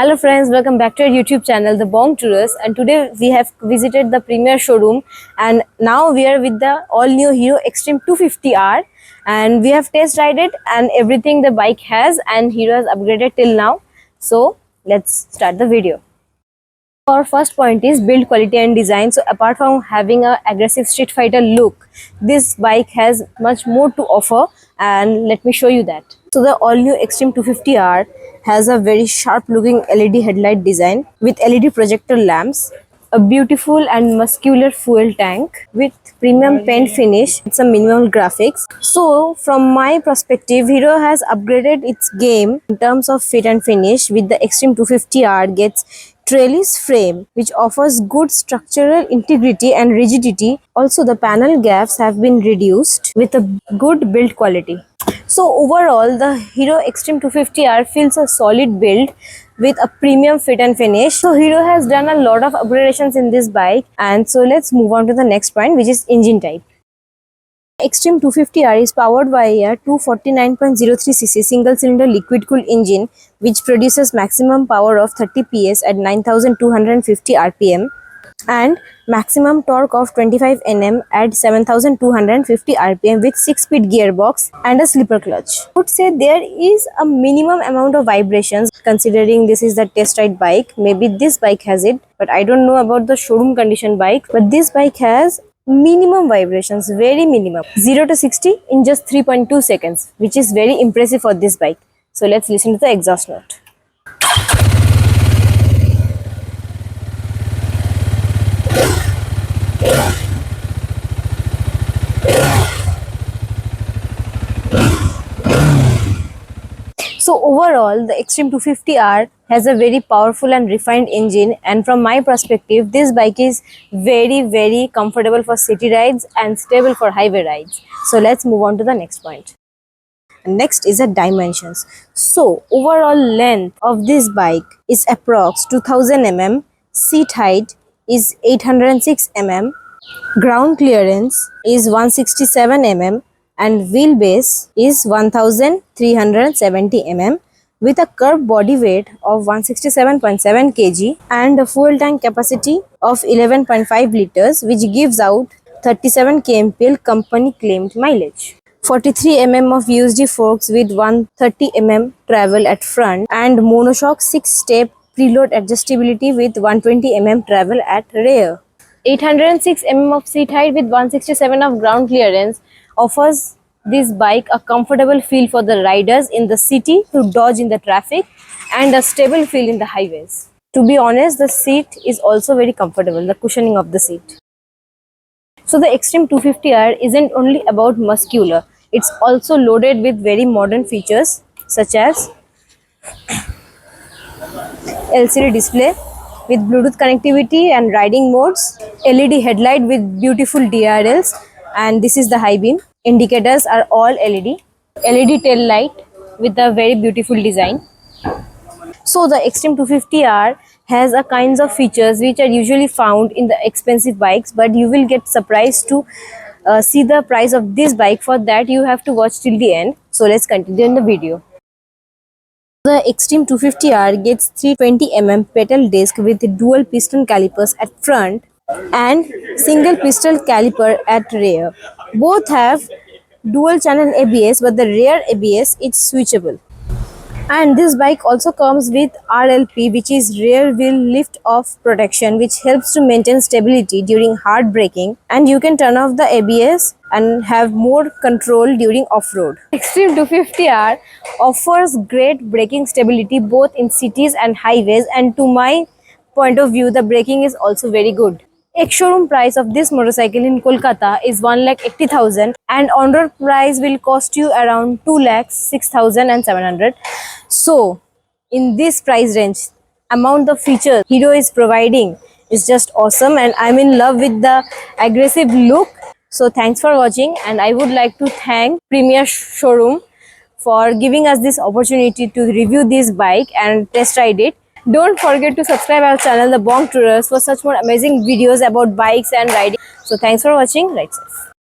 Hello friends, welcome back to our YouTube channel The Bong Tourist, and today we have visited the Premier showroom and now we are with the all new Hero Xtreme 250R and we have test ride it and everything the bike has, and Hero has upgraded till now. So let's start the video. Our first point is build quality and design. So apart from having a aggressive street fighter look, this bike has much more to offer, and let me show you that. So the all new Xtreme 250R has a very sharp looking LED headlight design with LED projector lamps, a beautiful and muscular fuel tank with premium paint finish with some minimal graphics. So from my perspective, Hero has upgraded its game in terms of fit and finish with the Xtreme 250R gets trellis frame which offers good structural integrity and rigidity. Also the panel gaps have been reduced with a good build quality. So overall the Hero Xtreme 250R feels a solid build with a premium fit and finish. So Hero has done a lot of upgradations in this bike, and so let's move on to the next point, which is engine type. Xtreme 250R is powered by a 249.03cc single-cylinder liquid-cooled engine which produces maximum power of 30 PS at 9,250 RPM and maximum torque of 25 Nm at 7,250 RPM with 6-speed gearbox and a slipper clutch. I would say there is a minimum amount of vibrations considering this is the test ride bike. Maybe this bike has it, but I don't know about the showroom condition bike. But this bike has minimum vibrations, very minimum, 0 to 60 in just 3.2 seconds, which is very impressive for this bike. So let's listen to the exhaust note. So overall, the Xtreme 250R has a very powerful and refined engine, and from my perspective, this bike is very comfortable for city rides and stable for highway rides. So let's move on to the next point. Next is the dimensions. So overall length of this bike is approx 2000 mm, seat height is 806 mm, ground clearance is 167 mm, and wheelbase is 1370 mm with a curved body weight of 167.7 kg and a fuel tank capacity of 11.5 liters, which gives out 37 kmpl company claimed mileage. 43 mm of USD forks with 130 mm travel at front and monoshock 6-step preload adjustability with 120 mm travel at rear. 806 mm of seat height with 167 of ground clearance offers this bike a comfortable feel for the riders in the city to dodge in the traffic and a stable feel in the highways. To be honest, the seat is also very comfortable, the cushioning of the seat. So the Xtreme 250R isn't only about muscular, it's also loaded with very modern features such as LCD display with Bluetooth connectivity and riding modes, LED headlight with beautiful DRLs, and this is the high beam. Indicators are all LED tail light with a very beautiful design. So the Xtreme 250R has a kinds of features which are usually found in the expensive bikes, but you will get surprised to see the price of this bike. For that you have to watch till the end. So let's continue in the video. The Xtreme 250R gets 320 mm pedal disc with dual piston calipers at front and single piston caliper at rear. Both have dual channel ABS, but the rear ABS is switchable. And this bike also comes with RLP, which is rear wheel lift off protection, which helps to maintain stability during hard braking, and you can turn off the ABS and have more control during off-road. Xtreme 250R offers great braking stability both in cities and highways, and to my point of view the braking is also very good. Ex-showroom price of this motorcycle in Kolkata is 1,80,000 and on-road price will cost you around 2,06,700. So in this price range, amount of features Hero is providing is just awesome, and I'm in love with the aggressive look. So thanks for watching, and I would like to thank Premier Showroom for giving us this opportunity to review this bike and test ride it. Don't forget to subscribe our channel The Bong Tourist for such more amazing videos about bikes and riding. So thanks for watching. Ride safe.